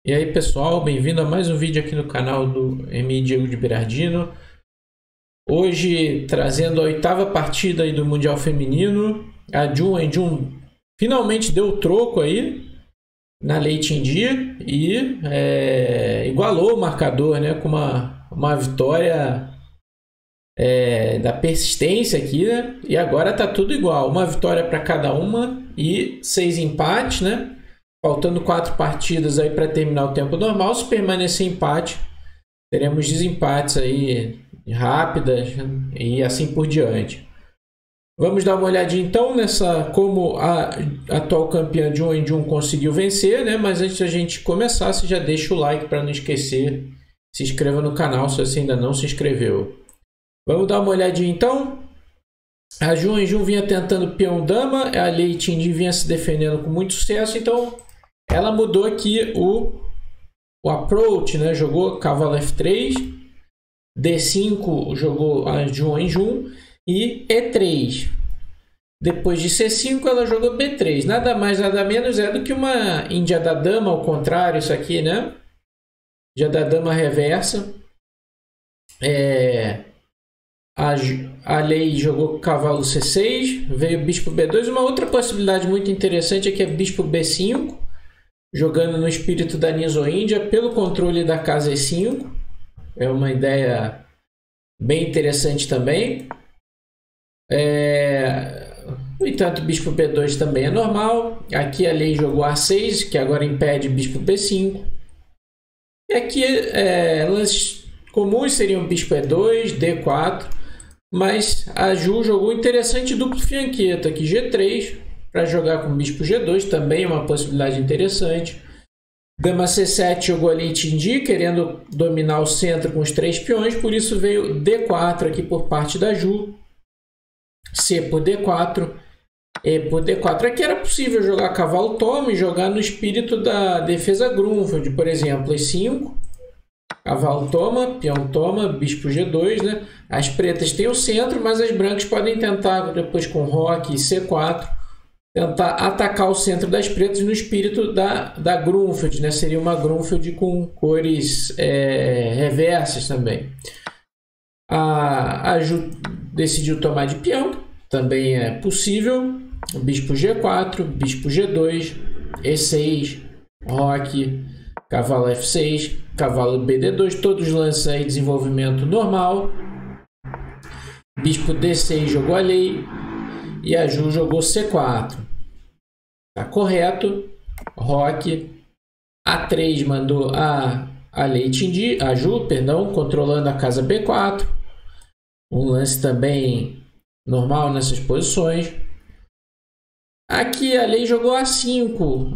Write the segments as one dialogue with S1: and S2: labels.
S1: E aí pessoal, bem-vindo a mais um vídeo aqui no canal do MI Diego de Berardino. Hoje trazendo a oitava partida aí do Mundial Feminino. A Jun Eun-jung finalmente deu o troco aí na Leite em Dia e igualou o marcador, né, com uma vitória da persistência aqui, né? E agora tá tudo igual, uma vitória para cada uma e 6 empates, né? Faltando 4 partidas aí para terminar o tempo normal. Se permanecer empate, teremos desempates aí rápidas e assim por diante. Vamos dar uma olhadinha então nessa como a atual campeã Jun Eun-jung conseguiu vencer, né? Mas antes da gente começar, você já deixa o like para não esquecer. Se inscreva no canal se você ainda não se inscreveu. Vamos dar uma olhadinha então. A Jun Eun-jung vinha tentando peão dama, a Lei Ting vinha se defendendo com muito sucesso, então ela mudou aqui o approach, né? Jogou cavalo F3, D5 jogou a Jun Eun-jung e E3. Depois de C5 ela jogou B3. Nada mais, nada menos é do que uma Índia da dama, ao contrário, isso aqui, né? Índia da dama reversa. A Lei jogou cavalo C6, veio bispo B2. Uma outra possibilidade muito interessante é que é bispo B5, jogando no espírito da Niso-Índia pelo controle da casa E5. É uma ideia bem interessante também. No entanto, bispo B2 também é normal. Aqui a Lei jogou A6, que agora impede bispo B5. E aqui lances comuns seriam bispo E2, D4. Mas a Ju jogou interessante duplo fianqueta aqui, G3, para jogar com bispo G2, também é uma possibilidade interessante. Dama C7 jogou ali Tindi, querendo dominar o centro com os 3 peões, por isso veio D4 aqui por parte da Ju. C por D4, E por D4. Aqui era possível jogar cavalo toma e jogar no espírito da defesa Grunfeld, por exemplo, E5. Cavalo toma, peão toma, bispo G2, né? As pretas têm o centro, mas as brancas podem tentar, depois com roque e C4, tentar atacar o centro das pretas no espírito da Grunfeld, né? Seria uma Grunfeld com cores reversas também. A Ju decidiu tomar de peão, também é possível. Bispo G4, bispo G2, E6, roque, cavalo F6, cavalo BD2, todos os lances aí, desenvolvimento normal. Bispo D6 jogou a Lei e a Ju jogou C4. Tá correto. Roque. A3 mandou a Lei Tindi, a Ju, perdão, controlando a casa B4. Um lance também normal nessas posições. Aqui a Lei jogou A5.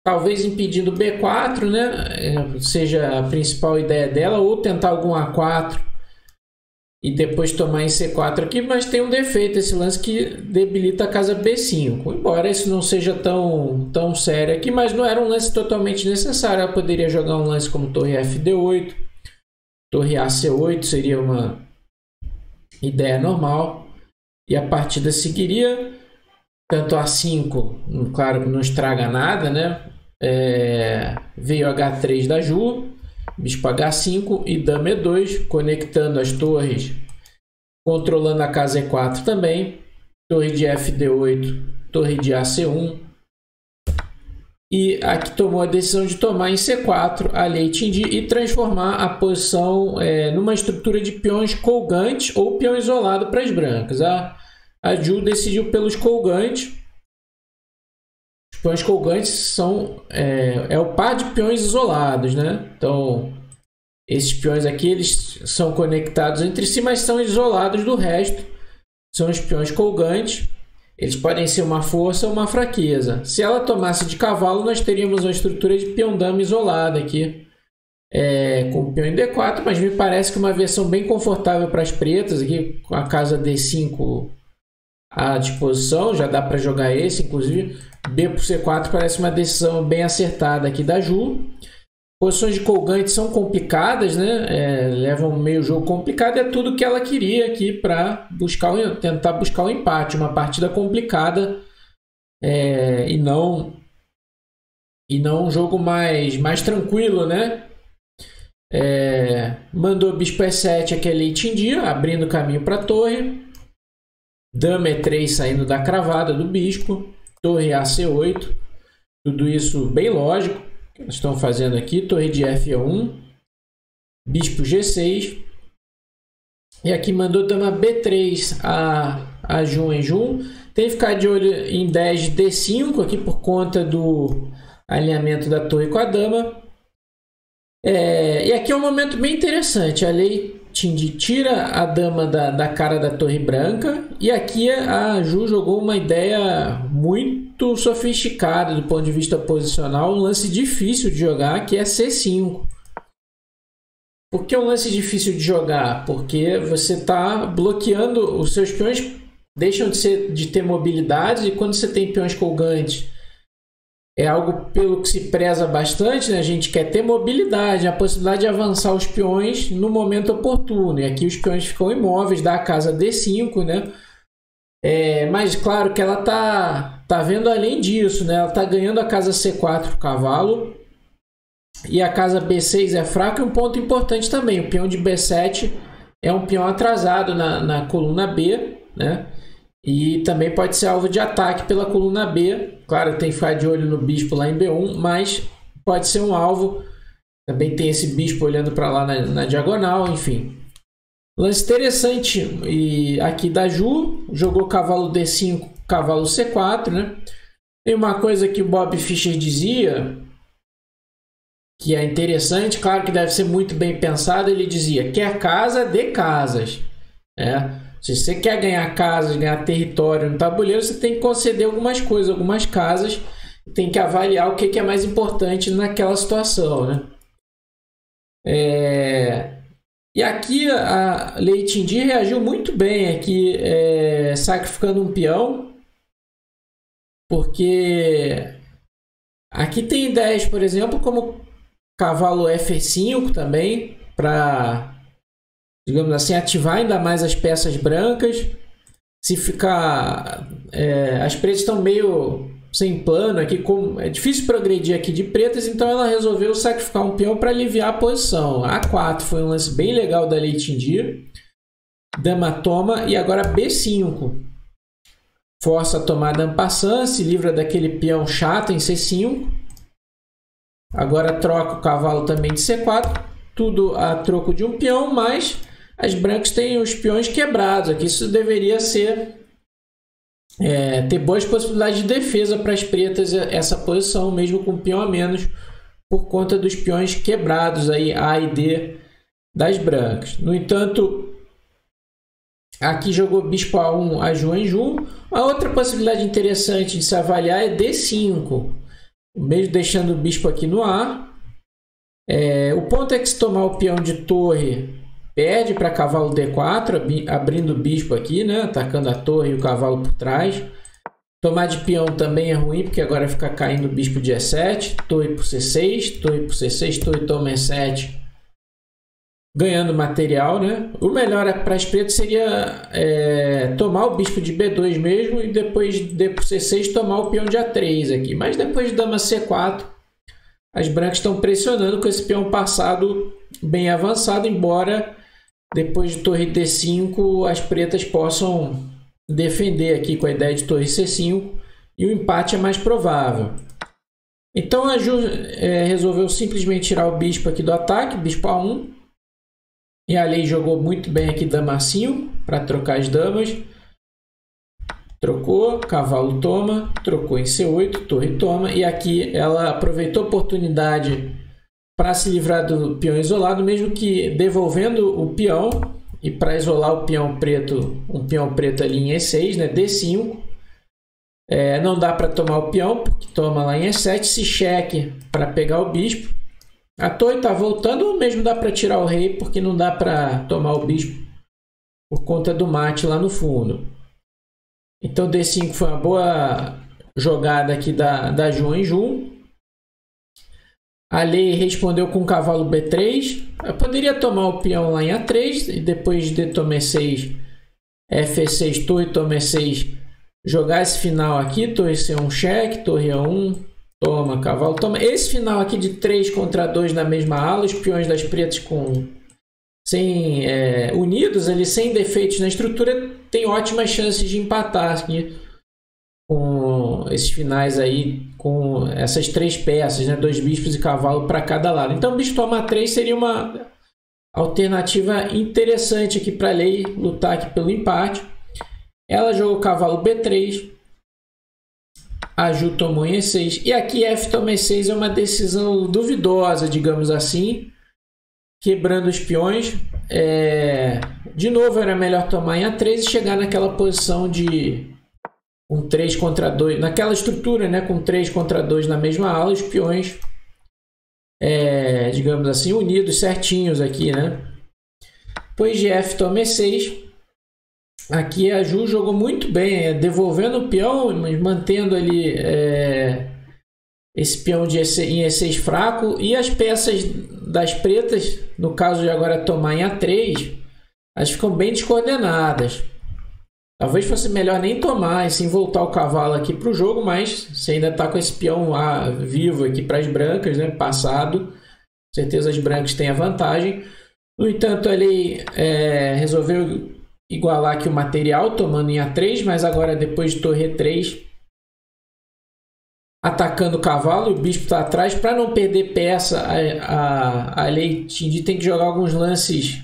S1: Talvez impedindo B4, né? Seja a principal ideia dela, ou tentar algum A4 e depois tomar em C4 aqui, mas tem um defeito esse lance que debilita a casa B5, embora isso não seja tão sério aqui, mas não era um lance totalmente necessário. Ela poderia jogar um lance como torre FD8, torre AC8, seria uma ideia normal, e a partida seguiria. Tanto A5, claro que não estraga nada, né? Veio H3 da Ju, bispo H5 e dama E2, conectando as torres, controlando a casa E4 também. Torre de FD8, torre de AC1. E aqui tomou a decisão de tomar em C4 a Lei Tindi e transformar a posição numa estrutura de peões colgantes ou peão isolado para as brancas. A Ju decidiu pelos colgantes. Os peões colgantes são o par de peões isolados, né? Então, esses peões aqui eles são conectados entre si, mas são isolados do resto. São os peões colgantes. Eles podem ser uma força ou uma fraqueza. Se ela tomasse de cavalo, nós teríamos uma estrutura de peão-dama isolada aqui, com o peão em D4, mas me parece que uma versão bem confortável para as pretas, aqui com a casa D5 à disposição, já dá para jogar esse, inclusive. B por C4 parece uma decisão bem acertada aqui da Ju. Posições de colgante são complicadas, né? Levam meio jogo complicado. É tudo que ela queria aqui para tentar buscar o empate. Uma partida complicada e não e não um jogo mais tranquilo, né? Mandou bispo E7 aqui a leite em dia, abrindo caminho para a torre. Dama E3 saindo da cravada do bispo. Torre A C8. Tudo isso bem lógico que nós estamos fazendo aqui. Torre de F1. Bispo G6. E aqui mandou dama B3 a Jun em Jun. Tem que ficar de olho em 10 de D5 aqui por conta do alinhamento da torre com a dama. E aqui é um momento bem interessante. A lei tira a dama da cara da torre branca. E aqui a Ju jogou uma ideia muito sofisticada do ponto de vista posicional. Um lance difícil de jogar, que é C5. Por que é um lance difícil de jogar? Porque você está bloqueando, os seus peões deixam de ter mobilidade, e quando você tem peões colgantes, é algo pelo que se preza bastante, né? A gente quer ter mobilidade, a possibilidade de avançar os peões no momento oportuno. E aqui os peões ficam imóveis, dá a casa D5, né? Mas claro que ela tá vendo além disso, né? Ela está ganhando a casa C4 para o cavalo. E a casa B6 é fraca, e um ponto importante também, o peão de B7 é um peão atrasado na coluna B, né? E também pode ser alvo de ataque pela coluna B. Claro, tem que ficar de olho no bispo lá em B1, mas pode ser um alvo. Também tem esse bispo olhando para lá na diagonal, enfim. Lance interessante e aqui da Ju, jogou cavalo D5, cavalo C4, né? Tem uma coisa que o Bob Fischer dizia, que é interessante, claro que deve ser muito bem pensado. Ele dizia: quer casa, dê casas. Se você quer ganhar casas, ganhar território no tabuleiro, você tem que conceder algumas coisas, algumas casas. Tem que avaliar o que é mais importante naquela situação, né? E aqui a Lei Tindi reagiu muito bem aqui, sacrificando um peão, porque aqui tem ideias, por exemplo, como cavalo F5 também, para, digamos assim, ativar ainda mais as peças brancas. Se ficar... as pretas estão meio sem plano aqui, é difícil progredir aqui de pretas, então ela resolveu sacrificar um peão para aliviar a posição. A4 foi um lance bem legal da Lei Tindi. Dama toma, e agora B5. Força a tomada en passant, se livra daquele peão chato em C5. Agora troca o cavalo também de C4, tudo a troco de um peão, mas as brancas têm os peões quebrados. Aqui isso deveria ser ter boas possibilidades de defesa para as pretas, essa posição, mesmo com um peão a menos, por conta dos peões quebrados aí, A e D das brancas. No entanto, aqui jogou bispo A1 a Ju em Ju. Uma outra possibilidade interessante de se avaliar é D5. Mesmo deixando o bispo aqui no A. O ponto é que se tomar o peão de torre, perde para cavalo D4, abrindo o bispo aqui, né? Atacando a torre e o cavalo por trás. Tomar de peão também é ruim, porque agora fica caindo o bispo de E7, torre por C6, torre por C6, torre toma E7, ganhando material, né? O melhor para as pretas seria tomar o bispo de B2 mesmo, e depois de D por C6 tomar o peão de A3 aqui. Mas depois de dama C4, as brancas estão pressionando com esse peão passado bem avançado, embora depois de torre D5 as pretas possam defender aqui com a ideia de torre C5, e o empate é mais provável. Então a Ju resolveu simplesmente tirar o bispo aqui do ataque, bispo A1. E a Lei jogou muito bem aqui dama A5 para trocar as damas. Trocou, cavalo toma, trocou em C8, torre toma. E aqui ela aproveitou a oportunidade para se livrar do peão isolado, mesmo que devolvendo o peão. E para isolar o peão preto, um peão preto ali em E6, né? D5. Não dá para tomar o peão, porque toma lá em E7. Se cheque para pegar o bispo. A torre está voltando, ou mesmo dá para tirar o rei, porque não dá para tomar o bispo por conta do mate lá no fundo. Então D5 foi uma boa jogada aqui da Ju em Ju. A Lei respondeu com o cavalo B3. Eu poderia tomar o peão lá em A3 e depois de toma E6, F6, torre toma E6, jogar esse final aqui, torre C1 cheque, torre A1, Toma, cavalo, toma. Esse final aqui de 3 contra 2 na mesma ala, os peões das pretas unidos, ali, sem defeitos na estrutura, tem ótimas chances de empatar aqui com esses finais aí, com essas 3 peças, né? 2 bispos e cavalo para cada lado. Então, bispo toma 3 seria uma alternativa interessante aqui para a lei lutar aqui pelo empate. Ela jogou cavalo B3. A Ju tomou em E6. E aqui F toma E6 é uma decisão duvidosa, digamos assim. Quebrando os peões. De novo, era melhor tomar em A3 e chegar naquela posição de um 3 contra 2. Naquela estrutura, né? Com 3 contra 2 na mesma ala. Os peões, digamos assim, unidos certinhos aqui, né? Depois de F toma E6. Aqui a Ju jogou muito bem, devolvendo o peão, mas mantendo ali esse peão em E6 fraco. E as peças das pretas, no caso de agora tomar em A3, elas ficam bem descoordenadas. Talvez fosse melhor nem tomar e sim voltar o cavalo aqui para o jogo, mas você ainda está com esse peão vivo aqui para as brancas, né? Passado. Com certeza as brancas têm a vantagem. No entanto, ele resolveu igualar aqui o material, tomando em A3, mas agora depois de torre E3, atacando o cavalo, e o bispo está atrás. Para não perder peça, a lei Tindi tem que jogar alguns lances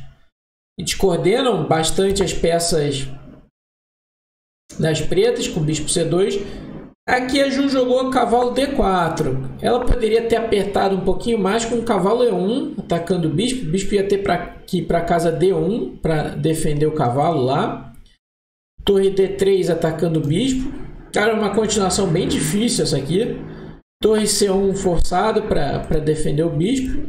S1: que descoordenam bastante as peças das pretas, com o bispo C2. Aqui a Ju jogou cavalo D4. Ela poderia ter apertado um pouquinho mais com o cavalo E1, atacando o bispo. O bispo ia ter que ir para casa D1 para defender o cavalo lá. Torre D3 atacando o bispo. Cara, uma continuação bem difícil essa aqui. Torre C1 forçado para defender o bispo.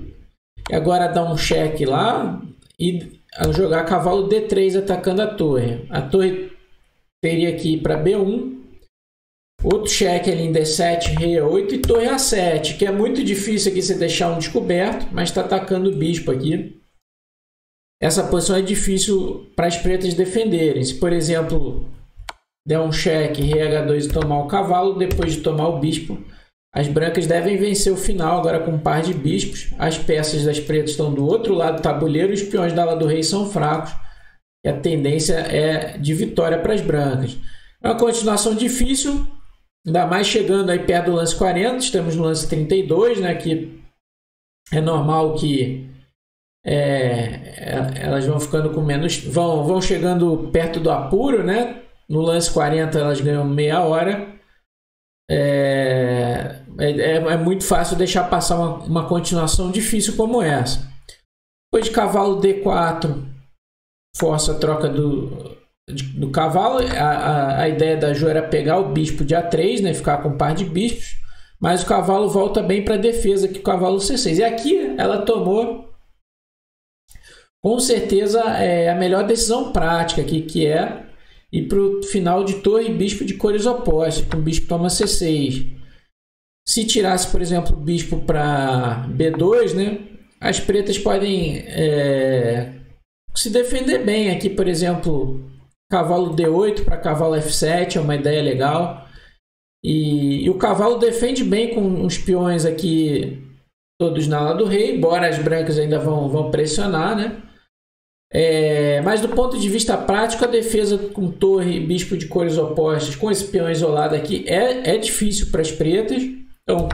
S1: E agora dá um cheque lá e jogar cavalo D3 atacando a torre. A torre teria que ir para B1. Outro cheque ali em D7, rei A8 e torre A7, que é muito difícil aqui você deixar um descoberto, mas está atacando o bispo aqui. Essa posição é difícil para as pretas defenderem. Se, por exemplo, der um cheque, rei H2 e tomar o cavalo, depois de tomar o bispo, as brancas devem vencer o final agora com um par de bispos. As peças das pretas estão do outro lado do tabuleiro e os peões da ala do rei são fracos. E a tendência é de vitória para as brancas. É uma continuação difícil. Ainda mais chegando aí perto do lance 40, estamos no lance 32, né, que é normal que elas vão ficando com menos, vão chegando perto do apuro, né? No lance 40 elas ganham meia hora. É muito fácil deixar passar uma continuação difícil como essa. Depois de cavalo D4, força a troca do cavalo. A ideia da Ju era pegar o bispo de A3, né, ficar com um par de bispos, mas o cavalo volta bem para a defesa, que o cavalo C6. E aqui ela tomou, com certeza, a melhor decisão prática aqui, que é ir para o final de torre e bispo de cores opostas, com o bispo toma C6. Se tirasse, por exemplo, o bispo para B2, né, as pretas podem se defender bem. Aqui, por exemplo, cavalo D8 para cavalo F7 é uma ideia legal. E o cavalo defende bem com os peões aqui todos na ala do rei, embora as brancas ainda vão pressionar, né? Mas do ponto de vista prático, a defesa com torre e bispo de cores opostas, com esse peão isolado aqui, é difícil para as pretas. Então,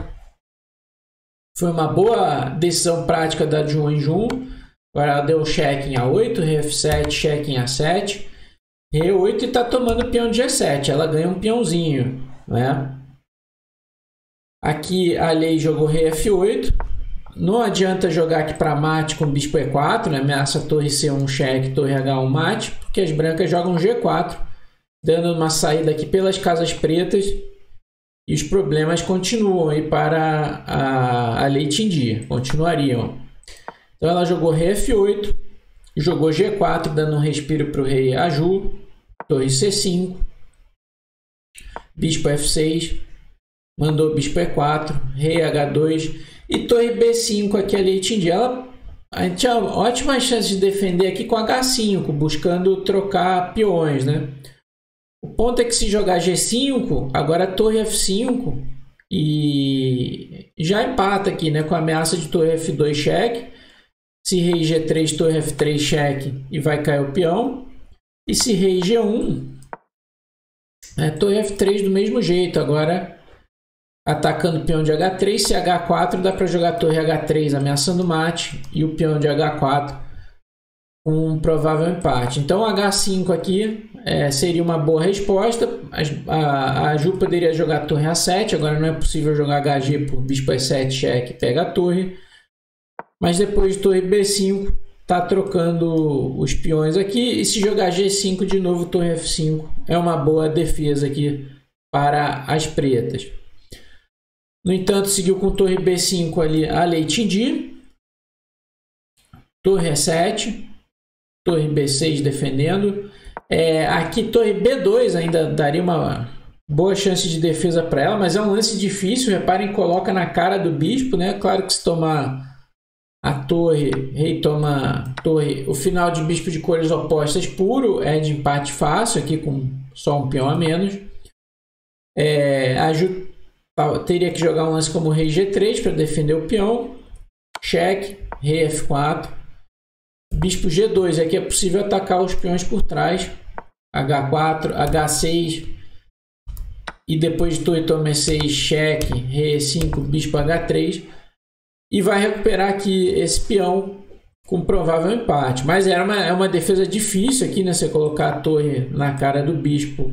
S1: foi uma boa decisão prática da Jun em Jun. Agora ela deu cheque em A8, rei F7, cheque em A7. Rei 8 e está tomando o peão de G7. Ela ganha um peãozinho, né? Aqui a lei jogou rei F8. Não adianta jogar aqui para mate com bispo E4, né? Ameaça torre C1 cheque, torre H1 mate, porque as brancas jogam G4, dando uma saída aqui pelas casas pretas. E os problemas continuam aí para a lei Tindi. Continuariam. Então ela jogou rei F8. Jogou G4, dando um respiro para o rei Aju. Torre C5. Bispo F6. Mandou bispo E4. Rei H2. E torre B5 aqui a lei Tindi. A gente tinha ótimas chances de defender aqui com H5, buscando trocar peões, né? O ponto é que se jogar G5, agora torre F5, e já empata aqui, né, com a ameaça de torre F2 cheque. Se rei G3, torre F3 cheque e vai cair o peão. E se rei G1, torre F3 do mesmo jeito, agora atacando o peão de H3. Se H4 dá para jogar torre H3 ameaçando mate e o peão de H4 com um provável empate. Então H5 aqui seria uma boa resposta. A Ju poderia jogar torre A7, agora não é possível jogar HG por bispo E7 cheque, pega a torre. Mas depois de torre B5 tá trocando os peões aqui, e se jogar G5 de novo, torre F5 é uma boa defesa aqui para as pretas. No entanto, seguiu com torre B5 ali a lei Tindi, torre E7, torre B6 defendendo. Aqui torre B2 ainda daria uma boa chance de defesa para ela, mas é um lance difícil. Reparem, coloca na cara do bispo, né? Claro que se tomar a torre, rei toma torre, o final de bispo de cores opostas puro é de empate fácil, aqui com só um peão a menos. A Ju teria que jogar um lance como rei G3 para defender o peão, cheque, rei F4, bispo G2, aqui é possível atacar os peões por trás, H4, H6, e depois de torre toma E6, cheque, rei E5, bispo H3, e vai recuperar aqui esse peão com provável empate. Mas é uma defesa difícil aqui, né? Você colocar a torre na cara do bispo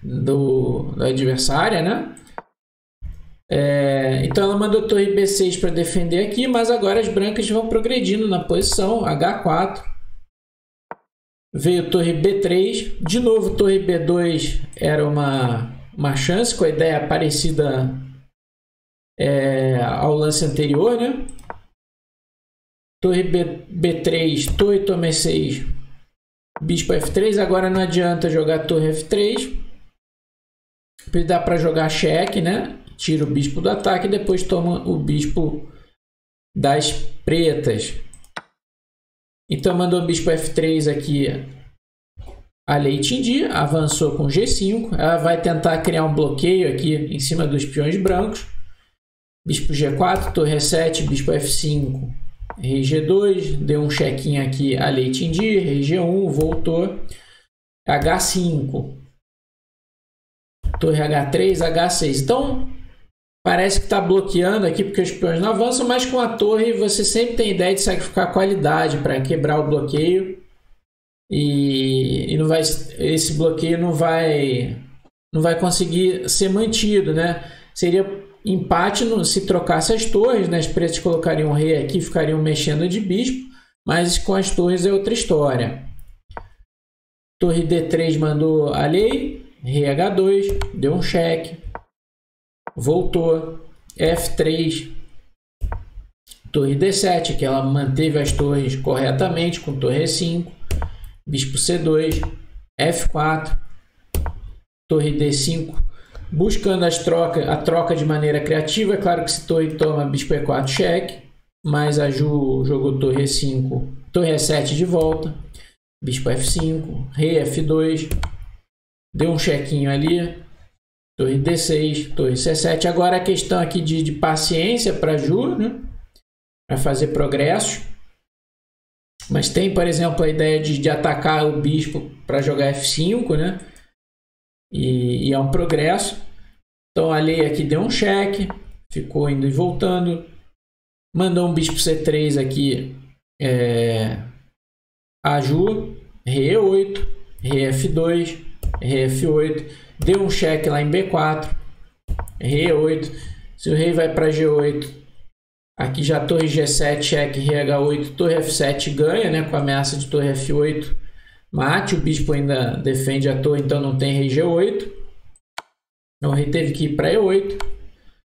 S1: da adversária, né? Então ela mandou torre B6 para defender aqui, mas agora as brancas vão progredindo na posição. H4, veio torre B3, de novo torre B2 era uma chance, com a ideia parecida ao lance anterior, né? Torre B3, torre toma E6, bispo F3. Agora não adianta jogar torre F3, dá para jogar cheque, né? Tira o bispo do ataque e depois toma o bispo das pretas. Então mandou o bispo F3 aqui a lei Tindi, avançou com G5. Ela vai tentar criar um bloqueio aqui em cima dos peões brancos. Bispo G4, torre E7, bispo F5, rei G2, deu um chequinho aqui a lei Tindi, rei G1, voltou, H5, torre H3, H6. Então parece que está bloqueando aqui porque os peões não avançam, mas com a torre você sempre tem ideia de sacrificar qualidade para quebrar o bloqueio e não vai, esse bloqueio não vai conseguir ser mantido, né? Seria empate se trocasse as torres, né? As pretas colocariam o rei aqui, ficariam mexendo de bispo, mas com as torres é outra história. Torre D3 mandou a lei, rei H2, deu um cheque, voltou, F3, torre D7, que ela manteve as torres corretamente, com torre E5, bispo C2, F4, torre D5, buscando a troca de maneira criativa. É claro que se torre toma, bispo E4 cheque, mas a Ju jogou torre E5, torre E7 de volta, bispo F5, rei F2, deu um chequinho ali, torre D6, torre C7. Agora a questão aqui de paciência para a Ju, né? Para fazer progressos. Mas tem, por exemplo, a ideia de atacar o bispo para jogar F5, né? E é um progresso. Então a lei aqui deu um cheque, ficou indo e voltando, mandou um bispo C3 aqui, a Ju, rei E8, rei F2, rei F8, deu um cheque lá em B4, rei E8. Se o rei vai para G8, aqui já torre G7, cheque, rei H8, torre F7 ganha, né, com a ameaça de torre F8 mate. O bispo ainda defende a torre, então não tem rei G8. Então o rei teve que ir para E8,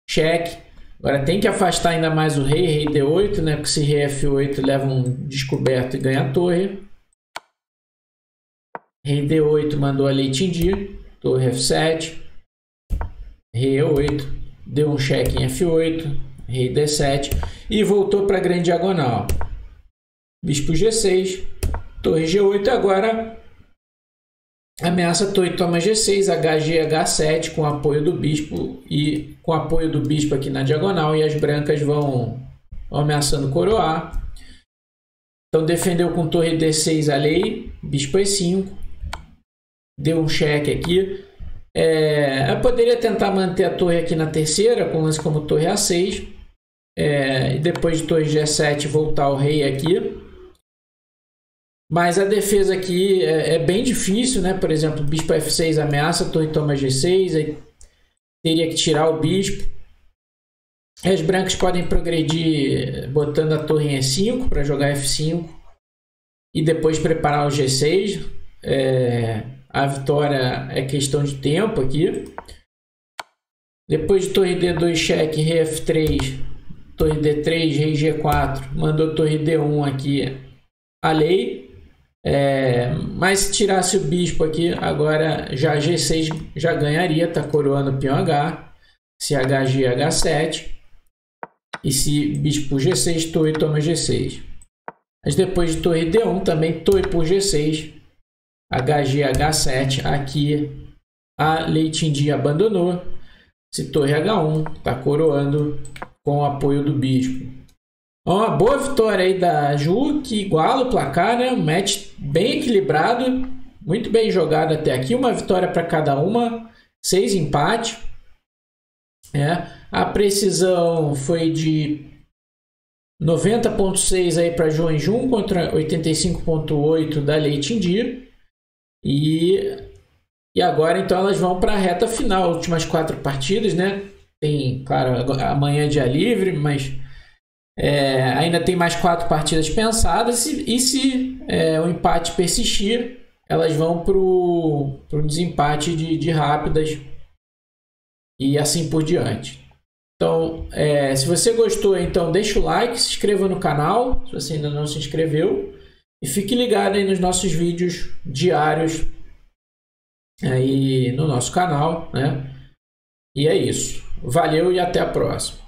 S1: cheque. Agora tem que afastar ainda mais o rei D8, né? Porque se rei F8 leva um descoberto e ganha a torre. Rei D8 mandou a lei Tindi, torre F7, rei E8, deu um cheque em F8, rei D7 e voltou para a grande diagonal. Bispo G6, torre G8. Agora Ameaça torre toma G6, HG, H7 com apoio do bispo e com apoio do bispo aqui na diagonal, e as brancas vão ameaçando coroar. Então defendeu com torre D6 a lei, bispo E5, deu um cheque aqui. Eu poderia tentar manter a torre aqui na terceira, com lance como torre A6, e depois de torre G7 voltar o rei aqui. Mas a defesa aqui é bem difícil, né? Por exemplo, bispo F6 ameaça, torre toma G6, aí teria que tirar o bispo. As brancas podem progredir botando a torre em E5 para jogar F5 e depois preparar o G6. A vitória é questão de tempo aqui. Depois de torre D2 cheque, rei F3, torre D3, rei G4, mandou torre D1 aqui a lei. Mas se tirasse o bispo aqui, agora já G6 já ganharia, tá coroando o peão H. Se HG, H7. E se bispo G6, torre toma G6. Mas depois de torre D1 também torre por G6, HG, H7. Aqui a lei Tindi abandonou. Se torre H1, tá coroando com o apoio do bispo. Uma boa vitória aí da Ju, que iguala o placar, né? Um match bem equilibrado, muito bem jogado até aqui. Uma vitória para cada uma, 6 empates. A precisão foi de 90,6 aí para João Jun contra 85,8 da Lei Tindi. E agora então elas vão para a reta final, últimas 4 partidas, né? Tem, claro, amanhã é dia livre, mas ainda tem mais 4 partidas pensadas. E se o empate persistir, elas vão para o desempate de rápidas e assim por diante. Então, se você gostou, então deixa o like, se inscreva no canal, se você ainda não se inscreveu, e fique ligado aí nos nossos vídeos diários aí no nosso canal, né? E é isso. Valeu e até a próxima.